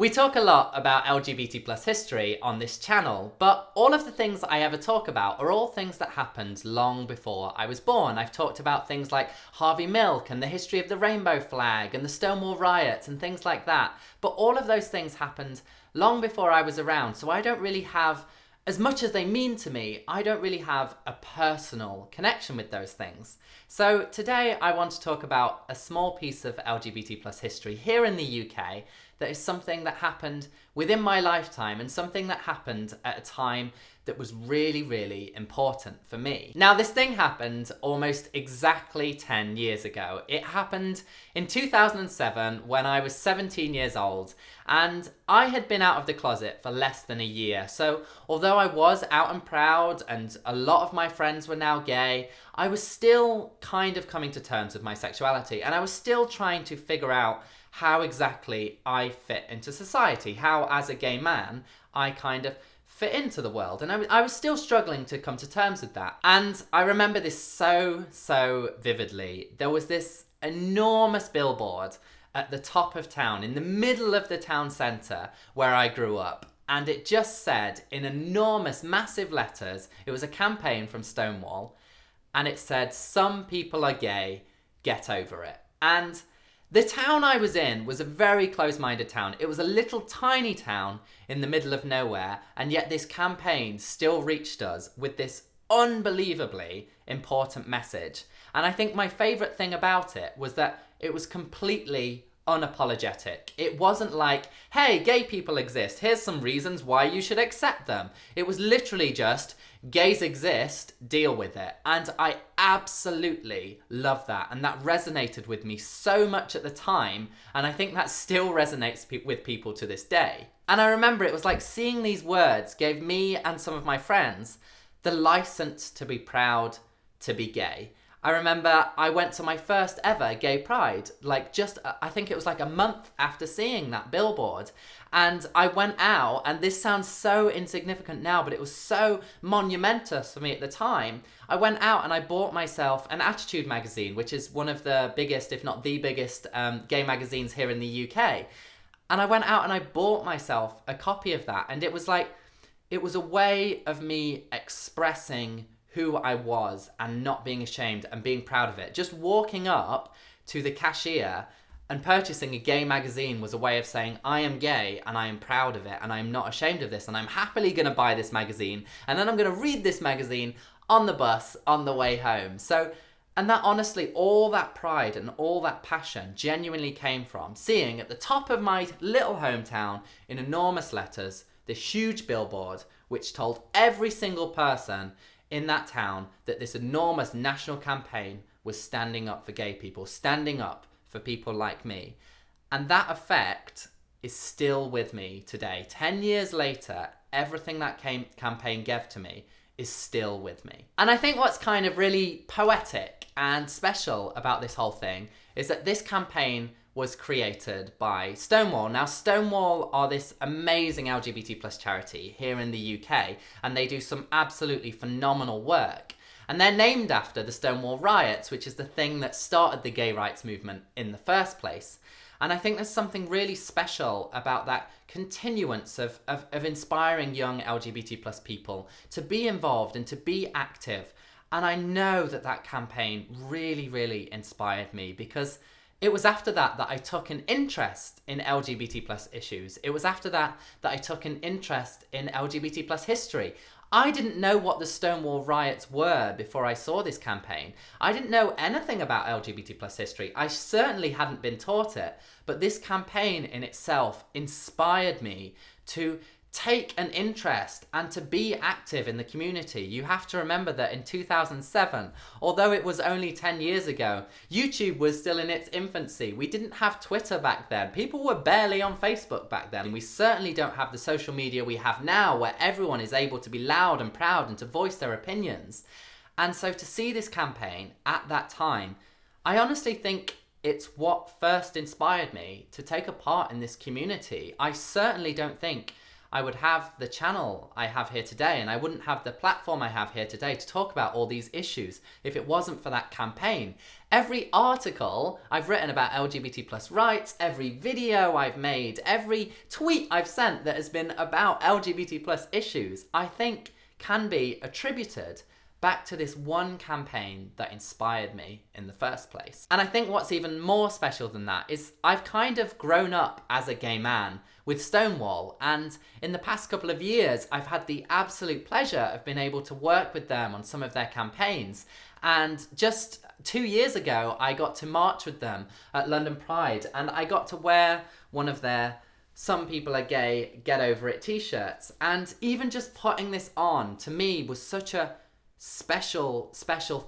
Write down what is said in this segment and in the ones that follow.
We talk a lot about LGBT plus history on this channel, but all of the things I ever talk about are all things that happened long before I was born. I've talked about things like Harvey Milk and the history of the rainbow flag and the Stonewall riots and things like that, but all of those things happened long before I was around, so I don't really have, as much as they mean to me, I don't really have a personal connection with those things. So today I want to talk about a small piece of LGBT plus history here in the UK that is something that happened within my lifetime and something that happened at a time that was really, really important for me. Now, this thing happened almost exactly 10 years ago. It happened in 2007 when I was 17 years old, and I had been out of the closet for less than a year. So although I was out and proud and a lot of my friends were now gay, I was still kind of coming to terms with my sexuality, and I was still trying to figure out how exactly I fit into society, how as a gay man I kind of fit into the world, and I was still struggling to come to terms with that. And I remember this so vividly. There was this enormous billboard at the top of town, in the middle of the town centre where I grew up, and it just said in enormous, massive letters, it was a campaign from Stonewall, and it said, "Some people are gay, get over it." And the town I was in was a very close-minded town. It was a little tiny town in the middle of nowhere, and yet this campaign still reached us with this unbelievably important message. And I think my favourite thing about it was that it was completely unapologetic. It wasn't like, hey, gay people exist, here's some reasons why you should accept them. It was literally just, gays exist, deal with it. And I absolutely love that, and that resonated with me so much at the time, and I think that still resonates with people to this day. And I remember it was like seeing these words gave me and some of my friends the license to be proud to be gay. I remember I went to my first ever gay pride, I think it was like a month after seeing that billboard. And I went out, and this sounds so insignificant now, but it was so monumentous for me at the time. I went out and I bought myself an Attitude magazine, which is one of the biggest, if not the biggest, gay magazines here in the UK. And I went out and I bought myself a copy of that. And it was a way of me expressing who I was and not being ashamed and being proud of it. Just walking up to the cashier and purchasing a gay magazine was a way of saying, I am gay and I am proud of it and I am not ashamed of this, and I'm happily going to buy this magazine, and then I'm going to read this magazine on the bus on the way home. So, and that honestly, all that pride and all that passion genuinely came from seeing at the top of my little hometown in enormous letters this huge billboard which told every single person in that town that this enormous national campaign was standing up for gay people, standing up for people like me. And that effect is still with me today. 10 years later, everything that campaign gave to me is still with me. And I think what's kind of really poetic and special about this whole thing is that this campaign was created by Stonewall. Now, Stonewall are this amazing LGBT plus charity here in the UK, and they do some absolutely phenomenal work. And they're named after the Stonewall riots, which is the thing that started the gay rights movement in the first place. And I think there's something really special about that continuance of inspiring young LGBT plus people to be involved and to be active. And I know that campaign really inspired me, because it was after that I took an interest in LGBT plus issues. It was after that I took an interest in LGBT plus history. I didn't know what the Stonewall riots were before I saw this campaign. I didn't know anything about LGBT plus history. I certainly hadn't been taught it. But this campaign in itself inspired me to take an interest and to be active in the community. You have to remember that in 2007, although it was only 10 years ago, YouTube was still in its infancy. We didn't have Twitter back then. People were barely on Facebook back then. And we certainly don't have the social media we have now, where everyone is able to be loud and proud and to voice their opinions. And so to see this campaign at that time, I honestly think it's what first inspired me to take a part in this community. I certainly don't think I would have the channel I have here today, and I wouldn't have the platform I have here today to talk about all these issues if it wasn't for that campaign. Every article I've written about LGBT plus rights, every video I've made, every tweet I've sent that has been about LGBT plus issues, I think can be attributed back to this one campaign that inspired me in the first place. And I think what's even more special than that is I've kind of grown up as a gay man with Stonewall, and in the past couple of years I've had the absolute pleasure of being able to work with them on some of their campaigns. And just 2 years ago I got to march with them at London Pride, and I got to wear one of their "Some People Are Gay, Get Over It" t-shirts. And even just putting this on to me was such a special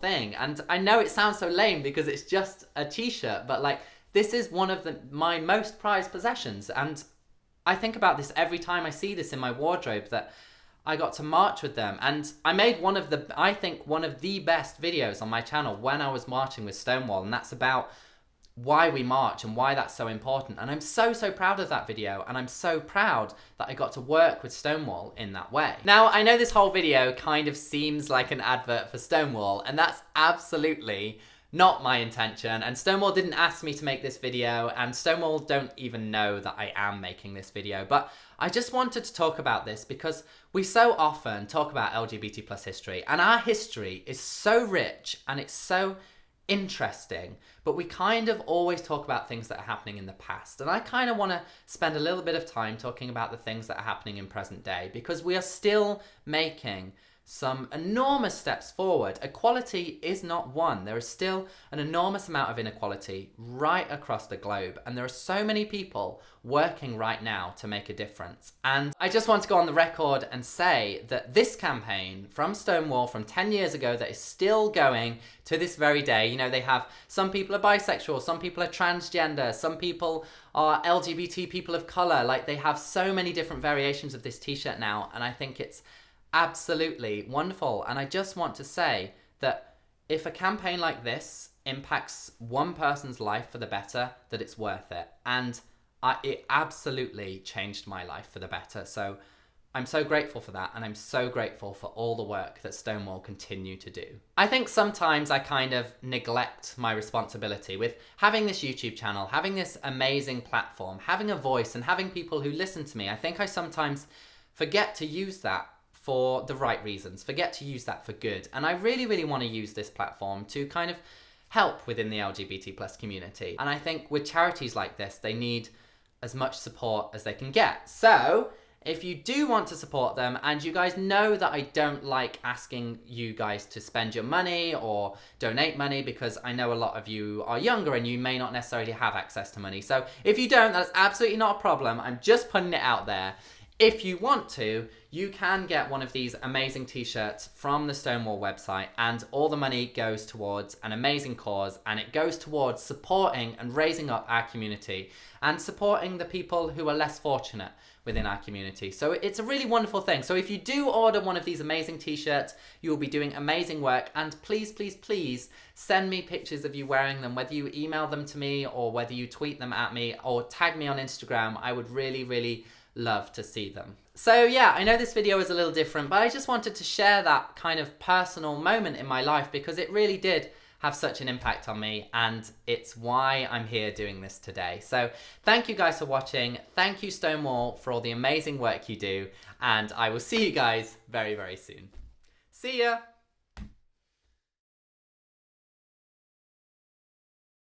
thing. And I know it sounds so lame because it's just a t-shirt, but like, this is one of my most prized possessions, and I think about this every time I see this in my wardrobe, that I got to march with them. And I made I think one of the best videos on my channel when I was marching with Stonewall, and that's about why we march and why that's so important. And I'm so proud of that video, and I'm so proud that I got to work with Stonewall in that way. Now, I know this whole video kind of seems like an advert for Stonewall, and that's absolutely not my intention, and Stonewall didn't ask me to make this video, and Stonewall don't even know that I am making this video, but I just wanted to talk about this because we so often talk about LGBT plus history, and our history is so rich and it's so interesting, but we kind of always talk about things that are happening in the past. And I kind of want to spend a little bit of time talking about the things that are happening in present day, because we are still making some enormous steps forward. Equality is not won. There is still an enormous amount of inequality right across the globe, and there are so many people working right now to make a difference. And I just want to go on the record and say that this campaign from Stonewall from 10 years ago that is still going to this very day, you know, they have, some people are bisexual, some people are transgender, some people are LGBT people of color, like they have so many different variations of this t-shirt now, and I think it's absolutely wonderful. And I just want to say that if a campaign like this impacts one person's life for the better, that it's worth it. And it absolutely changed my life for the better. So I'm so grateful for that, and I'm so grateful for all the work that Stonewall continue to do. I think sometimes I kind of neglect my responsibility with having this YouTube channel, having this amazing platform, having a voice, and having people who listen to me. I think I sometimes forget to use that for the right reasons, forget to use that for good. And I really want to use this platform to kind of help within the LGBT plus community. And I think with charities like this, they need as much support as they can get. So if you do want to support them, and you guys know that I don't like asking you guys to spend your money or donate money, because I know a lot of you are younger and you may not necessarily have access to money. So if you don't, that's absolutely not a problem. I'm just putting it out there. If you want to, you can get one of these amazing t-shirts from the Stonewall website, and all the money goes towards an amazing cause, and it goes towards supporting and raising up our community and supporting the people who are less fortunate within our community. So it's a really wonderful thing. So if you do order one of these amazing t-shirts, you will be doing amazing work, and please send me pictures of you wearing them, whether you email them to me or whether you tweet them at me or tag me on Instagram. I would really love to see them. So yeah, I know this video is a little different, but I just wanted to share that kind of personal moment in my life because it really did have such an impact on me, and it's why I'm here doing this today. So thank you guys for watching. Thank you, Stonewall, for all the amazing work you do, and I will see you guys very soon. See ya!